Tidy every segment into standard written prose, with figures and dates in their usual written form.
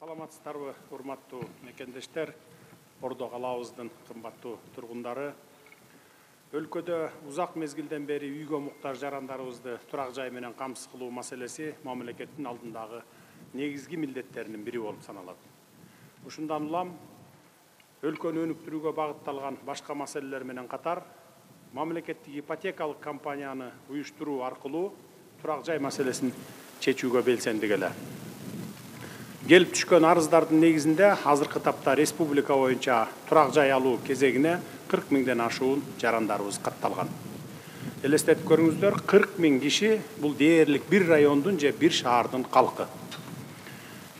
Саламатсыздарбы, урматтуу мекендештер, Ордо калабыздын кымбаттуу тургундары. Өлкөдө узак мезгилден бери үйгө муктаж жарандарыбызды турак жай менен камсыз кылуу маселеси мамлекеттин алдындагы негизги милдеттеринин бири болуп саналат. Ушундан улам өлкөнү өнүктүрүүгө багытталган башка маселелер менен катар мамлекеттик ипотекалык компанияны уюштуруу аркылуу турак жай маселесин чечүүгө белсенди эле. Келип түшкөн арыздардын негизинде азыркы тапта республика боюнча турак жай алуу кезегине 40 миңден ашуун жарандарыбыз катталган. Элестетип көрүңүздөр, 40 миң киши бул дээрлик бир райондун же бир шаардын калкы.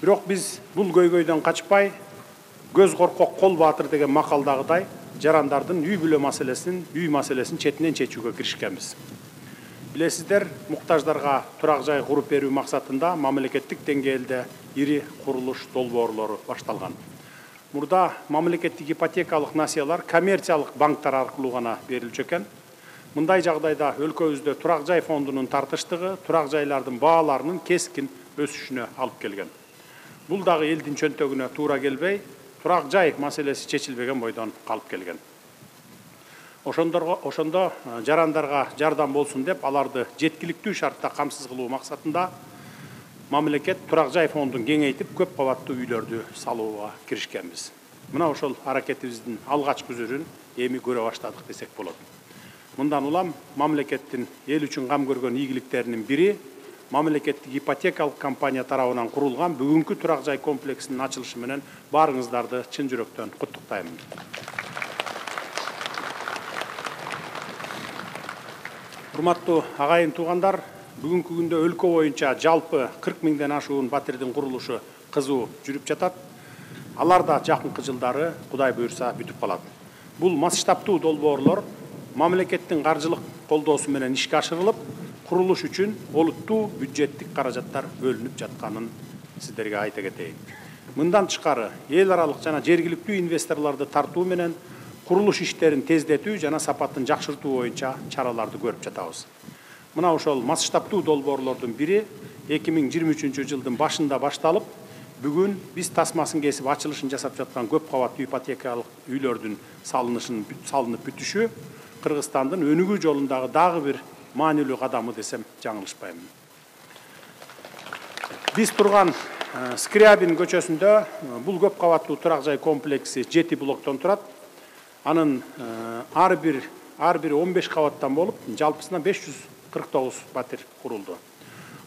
Бирок биз бул көйгөйдөн качпай, көз коркок кол баатыр деген макалдагыдай жарандардын үй маселесин четинен чечүүгө киришкенбиз. Билесиздер, муктаждарга турак жай куруп берүү максатында мамлекеттик деңгээлде ири курулуш долбоорлору башталган. Мурда мамлекеттик ипотекалык насыялар коммерциялык банктар аркылуу гана берилчү экен. Мындай жагдайда өлкөбүздө турак жай фондунун тартыштыгы турак жайлардын бааларынын кескин өсүшүнө алып келген. Бул дагы элдин чөнтөгүнө туура келбей, турак жай маселеси чечилбеген бойдон калып келген. Ошондо жарандарга жардам болсун деп, аларды жеткиликтүү шартта камсыз кылуу максатында мамлекет турак жай фондун кеңейтип көп кабаттуу үйлөрдү салууга киришкенбиз. Мына ошол аракетибиздин алгачкы үзүрүн эми көрө баштадык десек болот. Мындан улам мамлекеттин эл үчүн кам көргөн ийгиликтеринин бири мамлекеттик ипотекалык компания тарабынан курулган бүгүнкү турак жай комплексинин ачылышы менен баарыңыздарды чын жүрөктөн куттуктайм. Урматтуу агайын туугандар, бүгүнкү күндө өлкө боюнча жалпы 40 миңден ашуун батирдин курулушу кызуу жүрүп жатат. Алар да жакынкы жылдары Кудай буйрса бүтүп калат. Бул масштабтуу долбоорлор мамлекеттин каржылык колдоосу менен ишке ашырылып, курулуш үчүн олуттуу бюджеттик каражаттар бөлүнүп жатканын сиздерге айта кетейин. Мындан тышкары эл аралык жана жергиликтүү инвесторлорду тартуу менен курулуш иштерин тездетүү жана сапатын жакшыртуу боюнча чараларды көрүп жатабыз. Мына ошол масштабтуу долбоорлордун бири 2023 жылдын башында башталып, бүгүн биз тасмасын кесип ачылышын жасап жаткан көп кабаттуу ипотекалык үйлөрдүн салынып бүтүшү Кыргызстандын өнүгүү жолундагы дагы бир маанилүү кадамы десем жаңылышпайм. Биз турган Скрябин көчөсүндө бул көп кабаттуу турак жай комплекси 7 блоктон турат. Анын ар бири 15 кабаттан болуп, жалпысына 549 батир курулду.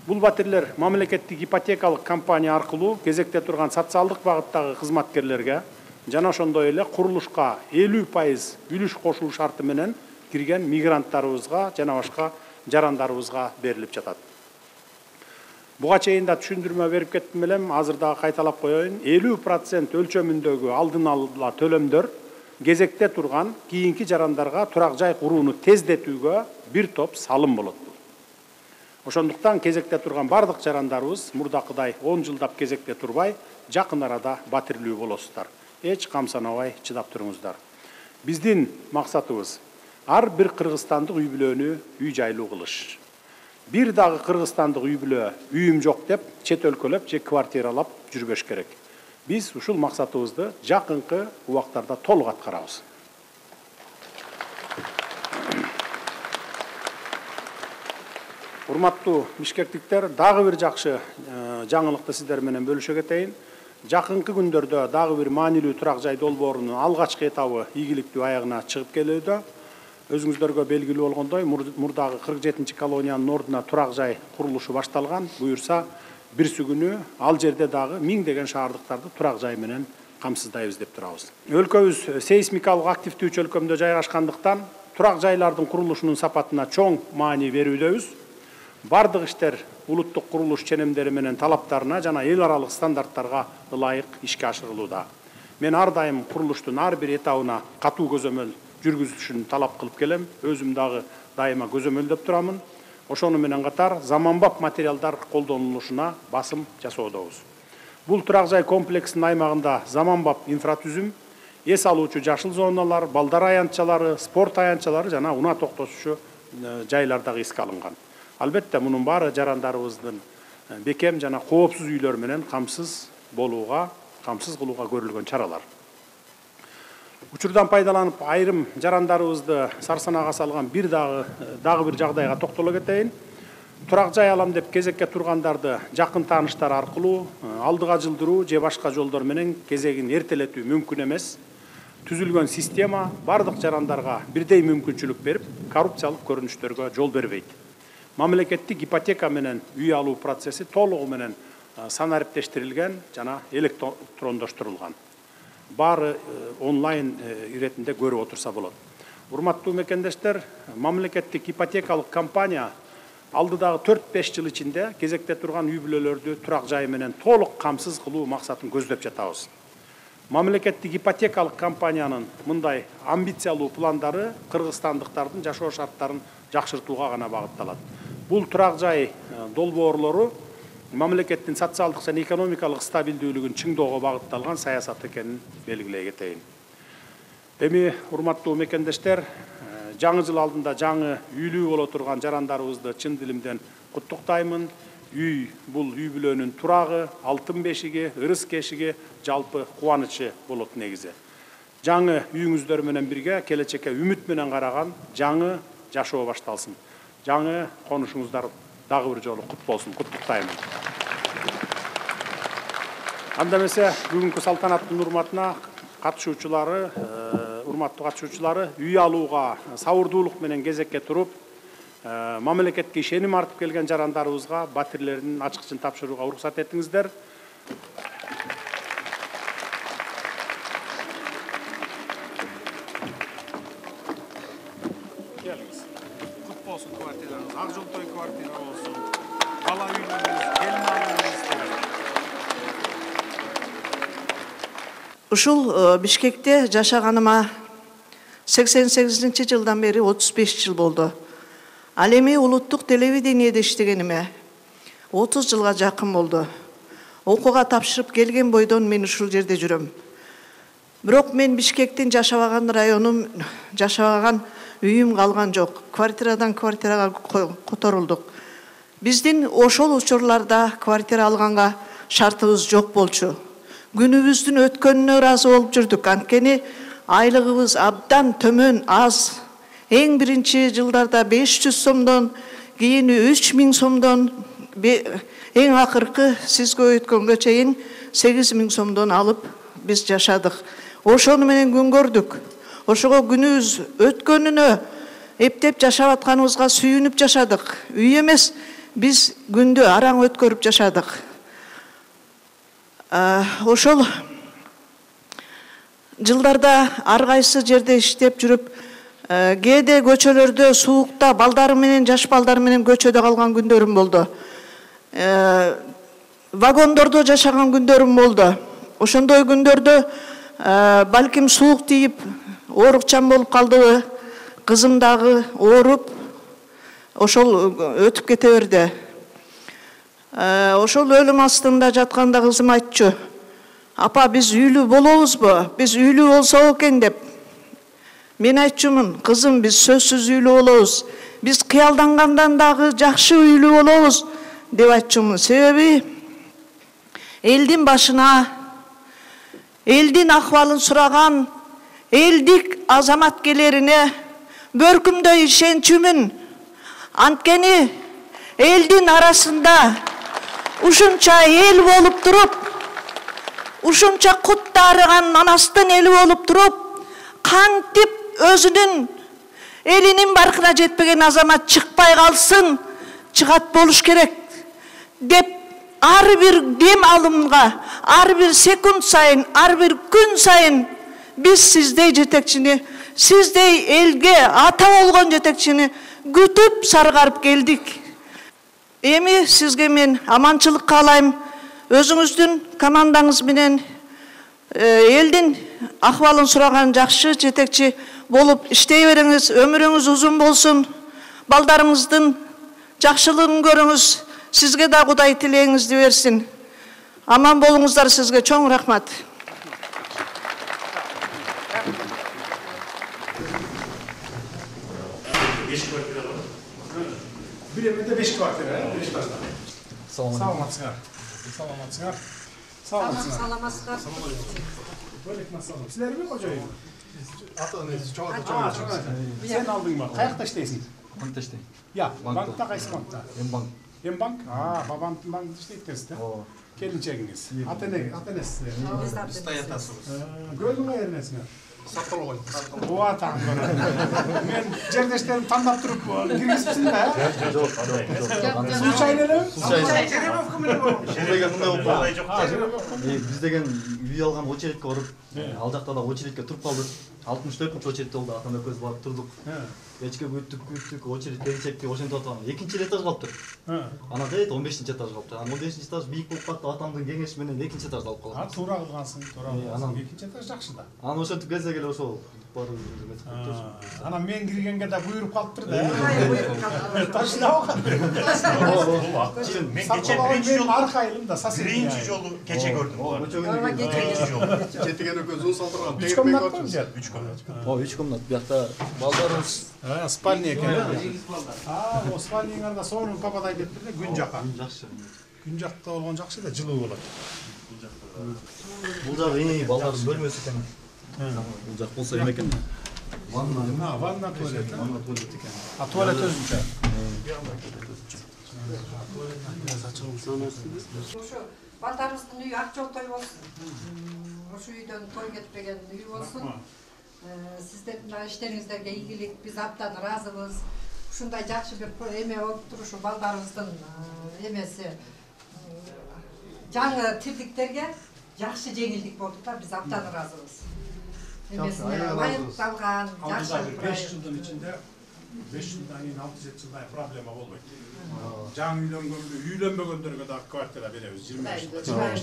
Бул батирлер мамлекеттик ипотекалык компания аркылуу кезекте турган социалдык багыттагы кызматкерлерге жана ошондой эле курулушка 50% үлүш кошуу шарты менен кирген мигранттарыбызга жана башка жарандарыбызга берилип жатат. Буга чейин да түшүндүрмө берип кеттим элем, азыр дагы кайталап коеюн. 50% өлчөмүндөгү алдын ала төлөмдөр кезекте турган кийинки жарандарга турак жай курууну тездетүүгө бир топ салым болот. Ошондуктан кезекте турган бардык жарандарыбыз мурдакыдай 10 жылдап кезекте турбай, жакын арада батирлүү болосуздар. Эч камсанабай чыдап туруңуздар. Биздин максатыбыз ар бир кыргызстандык үй бүлөнү үй жайлуу кылыш. Бир дагы кыргызстандык үй бүлө үйүм жок деп чет өлкөлөп же квартиралап жүрбөш керек. Биз ушул максатыбызды жакынкы убактарда толук аткарабыз. Урматтуу бишкектиктер, дагы бир жакшы жаңылыкты сиздер менен бөлүшө кетейин. Жакынкы күндөрдө дагы бир маанилүү турак жай долбоорунун алгачкы этабы ийгиликтүү аягына чыгып келүүдө. Өзүңүздөргө белгилүү болгондой, мурдагы 47 колониянын ордуна турак жай курулушу башталган. Буюрса, бирси күнү ал жерде дагы миңдеген шаардыктарды турак жай менен камсыздайбыз деп турабыз. Өлкөбүз сейсмикалык активдүү чөлкөмдө жайгашкандыктан турак жайлардын курулушунун сапатына чоң маани берүүдөбүз. Бардык иштер улуттук курулуш ченемдери менен талаптарына жана эл аралык стандарттарга ылайык ишке ашырылууда. Мен ар дайым курулуштун ар бир этабына катуу көзөмөл жүргүзүлүшүн талап кылып келем. Өзүм дагы дайыма көзөмөлдөп турамын. Ошону менен катар заманбап материалдар колдонулушуна басым жасоодобуз. Бул турак жай комплексинин аймагында заманбап инфратүзүм, эс алуучу жашыл зоналар, балдар аянтчалары, спорт аянтчалары жана унаа токтотушу жайлар дагы эске алынган. Албетте, мунун баары жарандарыбыздын бекем жана коопсуз үйлөр менен камсыз болууга, камсыз кылууга көрүлгөн чаралар. Учурдан пайдаланып айрым жарандарыбызды сарсанага салган дагы бир жагдайга токтоло кетейин. Турак жай алам деп кезекке тургандарды жакын тааныштар аркылуу алдыга жылдыруу же башка жолдор менен кезегин эртелетүү мүмкүн эмес. Түзүлгөн система бардык жарандарга бирдей мүмкүнчүлүк берип, коррупциялык көрүнүштөргө жол бербейт. Мамлекеттик ипотека менен үй алуу процесси толугу менен санариптештирилген жана электрондоштурулган. Баары онлайн иретинде көрүп отурса болот. Урматтуу мекендештер, мамлекеттик ипотекалык компания алдыдагы 4-5 жыл ичинде кезекте турган үй бүлөлөрдү турак жай менен толук камсыз кылуу максатын көздөп жатабыз. Мамлекеттик ипотекалык компаниянын мындай амбициялуу пландары кыргызстандыктардын жашоо шарттарын жакшыртууга гана багытталат. Бул турак жай долбоорлору мамлекеттин социалдык жана экономикалык стабилдүүлүгүн чыңдоого багытталган саясат экенин белгилей кетейин. Эми урматтуу мекендештер, жаңы жыл алдында жаңы үйлүү боло турган жарандарыбызды чын дилимден куттуктаймын. Бул үй бүлөнүн турагы, алтын бешиги, ырыс кешиги, жалпы кубанычы болот негизи. Жаңы үйүңүздөр менен бирге келечекке үмүт менен караган жаңы жашоо башталсын. Жаңы конушуңуздар дагы бир жолу кут болсун, куттуктаймын. Анда эмесе бүгүнкү салтанаттын урматтуу катышуучулары үй алууга сабырдуулук менен кезекке туруп, мамлекетке ишеним артып келген жарандарыбызга батирлеринин ачкычын тапшырууга уруксат этиңиздер. Келиңиз. Кут болсун квартираңыз, ак жолтой квартира болсун. Бала үйлөрүңүз, келин алууңуз. Ушул Бишкекте жашаганыма 88-жылдан бери 35 жыл болду. Ал эми улуттук телевидениеде иштегениме 30 жылга жакын болду. Окууга тапшырып келген бойдон мен ушул жерде жүрөм. Бирок мен Бишкектин жашабаган районум, жашабаган үйүм калган жок. Квартирадан квартирага которулдук. Биздин ошол учурларда квартира алганга шартыбыз жок болчу. Күнүбүздүн өткөнүнө ыраазы болуп жүрдүк. Анткени айлыгыбыз абдан төмөн, аз. Эң биринчи жылдарда 500 сомдон, кийин 3000 сомдон, эң акыркы сизге өткөнгө чейин 8000 сомдон алып биз жашадык. Ошону менен күн көрдүк. Ошого күнүбүз өткөнүнө эптеп жашап атканыбызга сүйүнүп жашадык. Үй эмес, биз күндү араң өткөрүп жашадык. Ошол жылдарда ар кайсы жерде иштеп жүрүп, кээде көчөлөрдө суукта балдары менен, жаш балдары менен көчөдө калган күндөрүм болду. Вагондордо жашаган күндөрүм болду. Ошондой күндөрдө балким суук тийип, оорукчан болуп калдыбы, кызым дагы ооруп, ошол өтүп кете берди. Ошол өлүм астында жатканда кызым айтчу: "Апа, биз үйлүү болобузбу? Биз үйлүү болсок экен" деп. Мен айтчумун: "Кызым, биз сөзсүз үйлүү болобуз. Биз кыялдангандан дагы жакшы үйлүү болобуз" деп айтчумун. Себеби элдин башына, элдин акыбалын сураган элдик азаматкерлерине бөркүмдөй ишенчүмүн. Анткени элдин арасында ушунча эл болуп туруп, ушунча кут дарыган Манастын эли болуп туруп, кантип өзүнүн элинин баркына жетпеген азамат чыкпай калсын, чыгат болуш керек деп ар бир дем алымга, ар бир секунд сайын, ар бир күн сайын биз сиздей жетекчини, сиздей элге ата болгон жетекчини күтүп саргарып келдик. Эми сизге мен аманчылык каалайм. Өзүңүздүн командаңыз менен элдин акыбалын сураган жакшы жетекчи болуп иштей бериңиз. Өмүрүңүз узун болсун. Балдарыңыздын жакшылыгын көрүңүз. Сизге да Кудай тилегиңизди берсин. Аман болуңуздар, сизге чоң рахмат. Bir evde 5 kvartira, 5 başta. Sağ olun. Salamasınlar. Aleyküm selam. Sizler mi hocayım? Ata-anası çok Sen aldın mı? Kayakta işteysin? Bankta işte. Ya, bankta kaysı bankta? Bank. Bank? Babam bankta işteyip kezdi. Kelinçeginiz. Atanesi. Biz tayatasımız. Gördün mü yernesine? Saptolo. Oğa ta'n bana. Men жердештерим тандап туруп киргизипсиң да? Жок. Случайно элеби? Жеребовка менен болду. Жеребовка мындай жок. Биз деген үй алган очередке барып, ал жакта да очередке туруп калдык. 64-нчы очередте болду, атам экөөбүз барып турдук. Кечке күттүк, очеред келчекти, ошентип атам. 2-этаж калыптыр. Анан дейт 15-этаж калыптыр. Анан 15-этаж бийик болуп калды, атамдын кеңеши менен 2-этажды алып калган. Туура кылгансың, туура кылгансың. 2-этаж жакшы да. Анан ошентип келсе келе ошол барып Анан мен киргенге да буйруп калыптыр да. Ташлап Мен кече биринчи жолу аркайылым да сасен. биринчи жолу кече көрдүм буларды. Биринчи жолу. Четиген көзүн салдырган. 3 комнат мı? 3 комнат. 3 комнат. Биякта балдарыбыз Спальня экен. О спальняңарда сонун пападай кетти да күн жака. жакшы. Күн жакта болгон жакшы да жылуу болот. Бул жагы балдардын бөлмөсү экен. Бул жак болсо эме экен. Ванна туалет. Ванна туалет экен. А туалет өзүнчө. Ошо балдарыбыздын үйү ак жолтой болсун. Ошо үйдөн той кетпеген үй болсун. Сиздердин иштериңиздерге ийгилик, биз абдан ыраазыбыз. Ушундай жакшы бир эме болуп турушу балдарыбыздын эмеси жаңы тирдиктерге жакшы жеңилдик болду да, биз абдан ыраазыбыз. Эмесине ылайыкталган жакшы 5 жылдын ичинде 5 жылдан кийин 6-7 жылдай проблема болбойт. Жаңы үйлөнбөгөндөргө да квартира беребиз 25 жыл.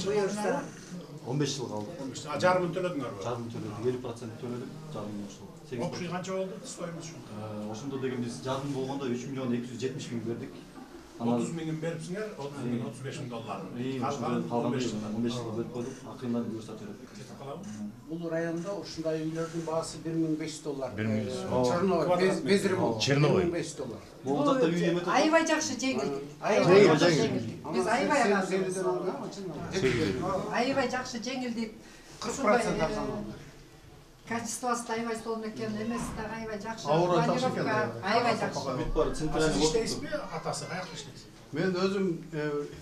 буюрса 15 жыл калды. Жарымын төлөдүңөрбү? Жарым төлөдүк, 50% төлөдүк, жарым ошол. Окшуй канча болду? Стоимость ушунда. Ошондо деген биз жарым болгондо 3 миллион 270 миң бердик. 30 миңин берипсиңер, 30 миң 35 миң долларын. Калган 15 жылга бөлүп койдук, акырында буюрса төлөдүк. Бул районда ушундай үйлөрдүн баасы $1500. 1500. Черновой, без ремонт. Черновой. $1500. Бул жакта үй эме аябай жакшы жеңилдик. Биз аябай аябай жакшы жеңилдик. 40% Качествосы да аябай сонун экен, эмеси дагы аябай жакшы. Аура жакшы экен. Аябай жакшы. бүт бар, центральный Сиз иштейсизби? Атасы каякта иштейсиз? Мен өзүм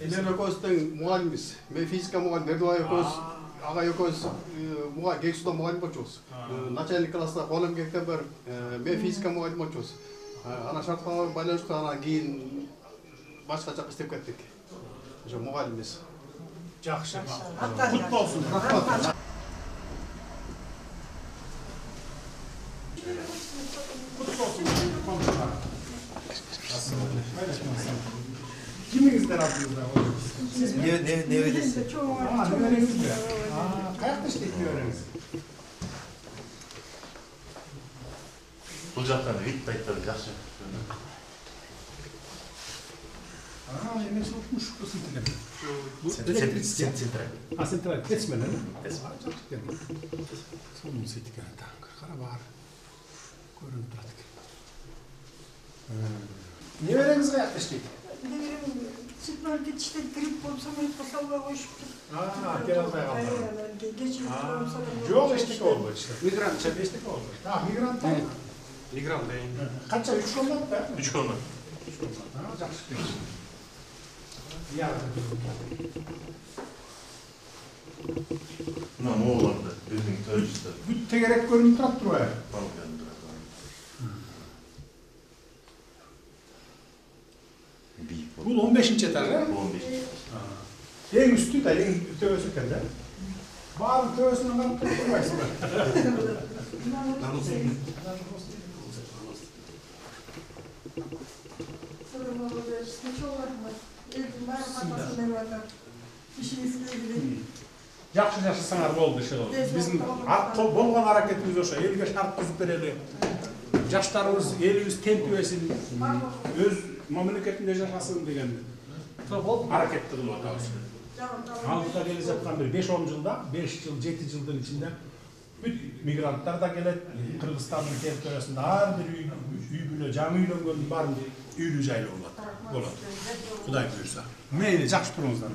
Элена экөөбүздүн мугалимбиз. Мен физика мугалим, Эрдубай экөөбүз, ага экөөбүз мугалим, Кексуда мугалим болчубуз. Начальник класста колум кектен бери мен физика мугалим болчубуз. Ана шарттарга байланыштуу анан кийин башка жакка иштеп кеттик. Ошо мугалимбиз. Жакшы. Кут болсун. Кимиңиздер атыңызда? Сиз неведеси. Небереңизби? Каякта иштейт небереңиз? Бул жактан вид айтпады жакшы. Эмеси окumuş кысым Централь. Централь. Тесменен? Тесмен. Сонун сейт экен да. Кара бар. Көрүнүп турат экен. Небереңиз каякта иштейт? Sütler geçişte grip olsa mı pasallığa koşup Gel almaya kaldı. Yok eşlik oldu işte. Migrant eşlik oldu. Migrant mı? Мигрант. Kaça? 3 kombat da? 3 комнат. Жақсы. Ya. Мына мооларды биздин төрүстө. Бүт тегерек көрүнүп турат турбайбы? Бул 15-нчи этаж, э? 15. Эң үстү да, эң төбөсү экен да. Баарын төбөсүнөн карап туруп турбайсызбы? Жакшы саңар болду ошо. Биздин болгон аракетибиз ошо. Элге шарт түзүп берели. Жаштарыбыз, элибиз тентибесин, өз мамлекетинде жашасын деген аракетти кылып атабыз. Алдыда келе жаткан бир 5-10 жылда, 5 жыл, 7 жылдын ичинде бүт мигранттар да келет. Кыргызстандын территориясында ар бир үй бүлө, жаңы үйлөнгөндүн баарын үйлүү жайлуу болот. Кудай буйрса. Мейли, жакшы туруңуздар.